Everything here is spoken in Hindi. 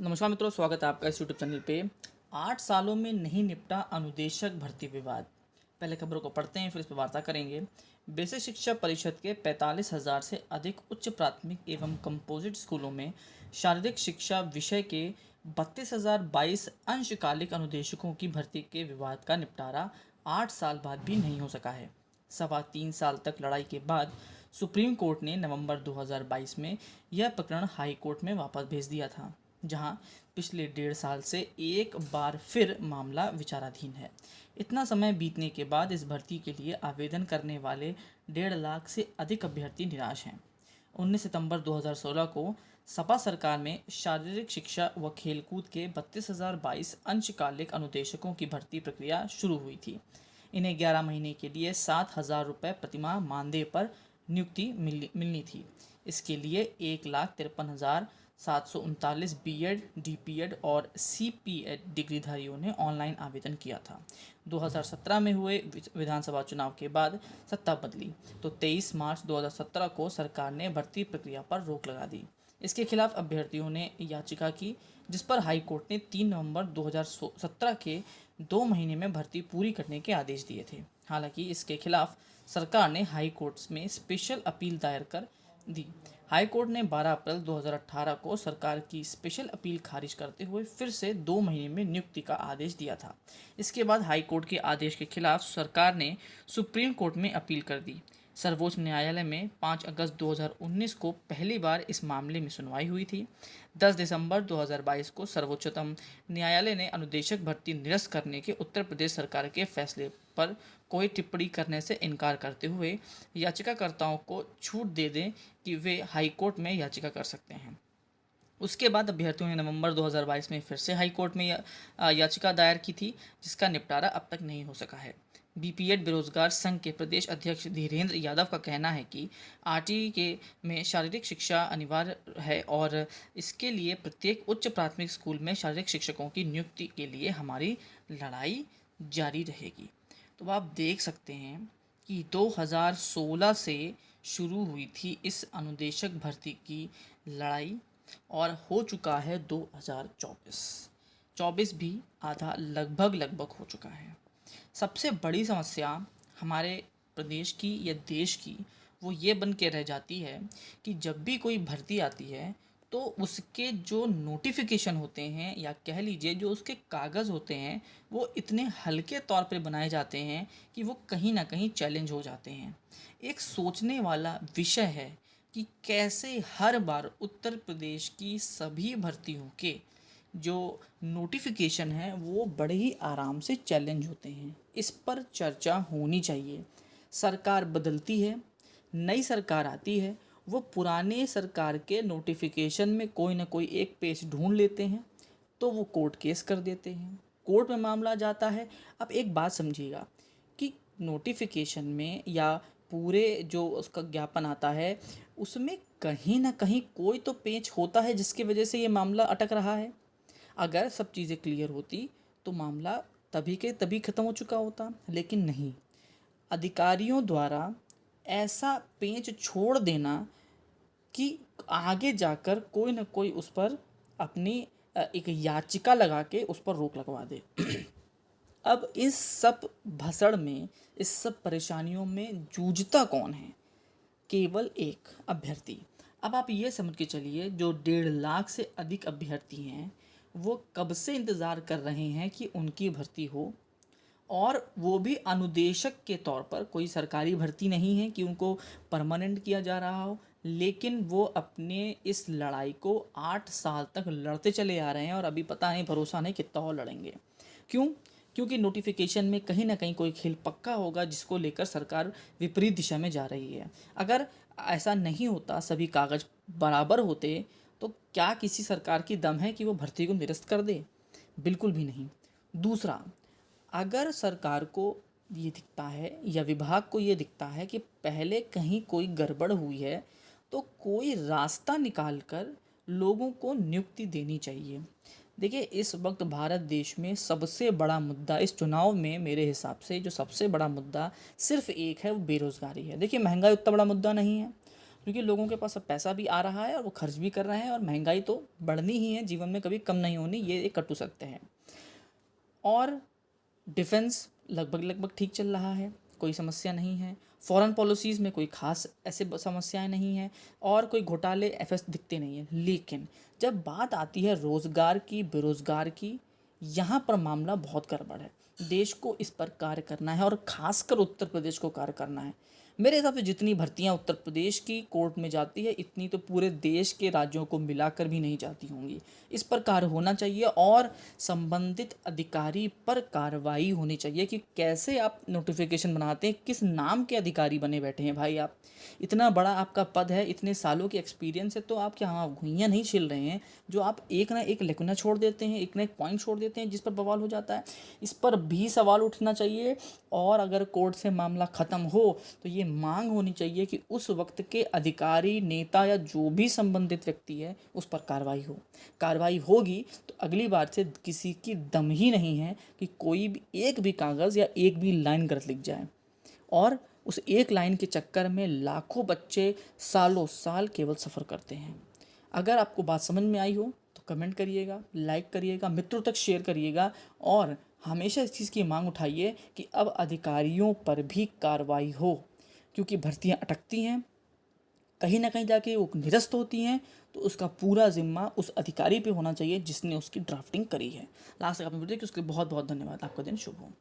नमस्कार मित्रों, स्वागत है आपका इस यूट्यूब चैनल पे। 8 सालों में नहीं निपटा अनुदेशक भर्ती विवाद। पहले खबरों को पढ़ते हैं, फिर इस पर वार्ता करेंगे। बेसिक शिक्षा परिषद के 45,000 से अधिक उच्च प्राथमिक एवं कंपोजिट स्कूलों में शारीरिक शिक्षा विषय के 32,022 अंशकालिक अनुदेशकों की भर्ती के विवाद का निपटारा 8 साल बाद भी नहीं हो सका है। 3.25 साल तक लड़ाई के बाद सुप्रीम कोर्ट ने नवंबर 2022 में यह प्रकरण हाई कोर्ट में वापस भेज दिया था, जहां पिछले 1.5 साल से एक बार फिर मामला विचाराधीन है। इतना समय बीतने के बाद इस भर्ती के लिए आवेदन करने वाले 1.5 लाख से अधिक अभ्यर्थी निराश हैं। 19 सितंबर 2016 को सपा सरकार में शारीरिक शिक्षा व खेलकूद के 32,022 अंशकालिक अनुदेशकों की भर्ती प्रक्रिया शुरू हुई थी। इन्हें 11 महीने के लिए 7,000 रुपये प्रतिमाह मानदेय पर नियुक्ति मिलनी थी। इसके लिए 1,53,739 बीएड, डीपीएड और सीपीएड डिग्रीधारियों ने ऑनलाइन आवेदन किया था। 2017 में हुए विधानसभा चुनाव के बाद सत्ता बदली तो 23 मार्च 2017 को सरकार ने भर्ती प्रक्रिया पर रोक लगा दी। इसके खिलाफ अभ्यर्थियों ने याचिका की, जिस पर हाई कोर्ट ने 3 नवंबर 2017 के 2 महीने में भर्ती पूरी करने के आदेश दिए थे। हालांकि इसके खिलाफ सरकार ने हाई कोर्ट में स्पेशल अपील दायर कर दी। हाई कोर्ट ने 12 अप्रैल 2018 को सरकार की स्पेशल अपील खारिज करते हुए फिर से 2 महीने में नियुक्ति का आदेश दिया था। इसके बाद हाई कोर्ट के आदेश के खिलाफ सरकार ने सुप्रीम कोर्ट में अपील कर दी। सर्वोच्च न्यायालय में 5 अगस्त 2019 को पहली बार इस मामले में सुनवाई हुई थी। 10 दिसंबर 2022 को सर्वोच्चतम न्यायालय ने अनुदेशक भर्ती निरस्त करने के उत्तर प्रदेश सरकार के फैसले पर कोई टिप्पणी करने से इनकार करते हुए याचिकाकर्ताओं को छूट दे दें कि वे हाई कोर्ट में याचिका कर सकते हैं। उसके बाद अभ्यर्थियों ने नवंबर 2022 में फिर से हाई कोर्ट में याचिका दायर की थी, जिसका निपटारा अब तक नहीं हो सका है। बीपीएड बेरोजगार संघ के प्रदेश अध्यक्ष धीरेन्द्र यादव का कहना है कि आरटीई के में शारीरिक शिक्षा अनिवार्य है और इसके लिए प्रत्येक उच्च प्राथमिक स्कूल में शारीरिक शिक्षकों की नियुक्ति के लिए हमारी लड़ाई जारी रहेगी। तो आप देख सकते हैं कि 2016 से शुरू हुई थी इस अनुदेशक भर्ती की लड़ाई और हो चुका है 2024 भी आधा लगभग हो चुका है। सबसे बड़ी समस्या हमारे प्रदेश की या देश की वो ये बन के रह जाती है कि जब भी कोई भर्ती आती है तो उसके जो नोटिफिकेशन होते हैं या कह लीजिए जो उसके कागज़ होते हैं वो इतने हल्के तौर पे बनाए जाते हैं कि वो कहीं ना कहीं चैलेंज हो जाते हैं। एक सोचने वाला विषय है कि कैसे हर बार उत्तर प्रदेश की सभी भर्तियों के जो नोटिफिकेशन है वो बड़े ही आराम से चैलेंज होते हैं। इस पर चर्चा होनी चाहिए। सरकार बदलती है, नई सरकार आती है, वो पुराने सरकार के नोटिफिकेशन में कोई ना कोई एक पेज ढूंढ लेते हैं तो वो कोर्ट केस कर देते हैं, कोर्ट में मामला जाता है। अब एक बात समझिएगा कि नोटिफिकेशन में या पूरे जो उसका ज्ञापन आता है उसमें कहीं ना कहीं कोई तो पेच होता है जिसकी वजह से ये मामला अटक रहा है। अगर सब चीज़ें क्लियर होती तो मामला तभी के तभी ख़त्म हो चुका होता, लेकिन नहीं। अधिकारियों द्वारा ऐसा पेच छोड़ देना कि आगे जाकर कोई ना कोई उस पर अपनी एक याचिका लगा के उस पर रोक लगवा दे। अब इस सब भसड़ में, इस सब परेशानियों में जूझता कौन है? केवल एक अभ्यर्थी। अब आप ये समझ के चलिए जो 1.5 लाख से अधिक अभ्यर्थी हैं वो कब से इंतज़ार कर रहे हैं कि उनकी भर्ती हो, और वो भी अनुदेशक के तौर पर। कोई सरकारी भर्ती नहीं है कि उनको परमानेंट किया जा रहा हो, लेकिन वो अपने इस लड़ाई को 8 साल तक लड़ते चले आ रहे हैं और अभी पता नहीं, भरोसा नहीं कितना और लड़ेंगे। क्यों? क्योंकि नोटिफिकेशन में कहीं ना कहीं कोई खेल पक्का होगा जिसको लेकर सरकार विपरीत दिशा में जा रही है। अगर ऐसा नहीं होता, सभी कागज़ बराबर होते, तो क्या किसी सरकार की दम है कि वो भर्ती को निरस्त कर दे? बिल्कुल भी नहीं। दूसरा, अगर सरकार को ये दिखता है या विभाग को ये दिखता है कि पहले कहीं कोई गड़बड़ हुई है तो कोई रास्ता निकाल कर लोगों को नियुक्ति देनी चाहिए। देखिए, इस वक्त भारत देश में सबसे बड़ा मुद्दा इस चुनाव में मेरे हिसाब से जो सबसे बड़ा मुद्दा सिर्फ एक है, वो बेरोज़गारी है। देखिए, महंगाई उतना बड़ा मुद्दा नहीं है, क्योंकि लोगों के पास अब पैसा भी आ रहा है और वो खर्च भी कर रहे हैं, और महंगाई तो बढ़नी ही है, जीवन में कभी कम नहीं होनी, ये एक कटु सत्य है। और डिफेंस लगभग लगभग ठीक चल रहा है, कोई समस्या नहीं है। फॉरेन पॉलिसीज़ में कोई खास ऐसे समस्याएं नहीं हैं, और कोई घोटाले एफएस दिखते नहीं हैं। लेकिन जब बात आती है रोज़गार की, बेरोज़गार की, यहाँ पर मामला बहुत गड़बड़ है। देश को इस पर कार्य करना है, और ख़ासकर उत्तर प्रदेश को कार्य करना है। मेरे हिसाब से जितनी भर्तियां उत्तर प्रदेश की कोर्ट में जाती है, इतनी तो पूरे देश के राज्यों को मिलाकर भी नहीं जाती होंगी। इस पर कार्य होना चाहिए, और संबंधित अधिकारी पर कार्रवाई होनी चाहिए कि कैसे आप नोटिफिकेशन बनाते हैं, किस नाम के अधिकारी बने बैठे हैं भाई आप। इतना बड़ा आपका पद है, इतने सालों की एक्सपीरियंस है, तो आप क्या हाँ घुइयाँ नहीं छिल रहे हैं जो आप एक ना एक लेकुना छोड़ देते हैं, एक ना एक पॉइंट छोड़ देते हैं जिस पर बवाल हो जाता है। इस पर भी सवाल उठना चाहिए, और अगर कोर्ट से मामला ख़त्म हो तो ये मांग होनी चाहिए कि उस वक्त के अधिकारी, नेता या जो भी संबंधित व्यक्ति है उस पर कार्रवाई होगी तो अगली बार से किसी की दम ही नहीं है कि कोई भी एक भी कागज़ या एक भी लाइन गलत लिख जाए, और उस एक लाइन के चक्कर में लाखों बच्चे सालों साल केवल सफ़र करते हैं। अगर आपको बात समझ में आई हो तो कमेंट करिएगा, लाइक करिएगा, मित्रों तक शेयर करिएगा, और हमेशा इस चीज़ की मांग उठाइए कि अब अधिकारियों पर भी कार्रवाई हो, क्योंकि भर्तियां अटकती हैं, कहीं ना कहीं जाके वो निरस्त होती हैं, तो उसका पूरा जिम्मा उस अधिकारी पे होना चाहिए जिसने उसकी ड्राफ्टिंग करी है। लास्ट तक आपने वीडियो देखी, उसके लिए बहुत बहुत धन्यवाद। आपका दिन शुभ हो।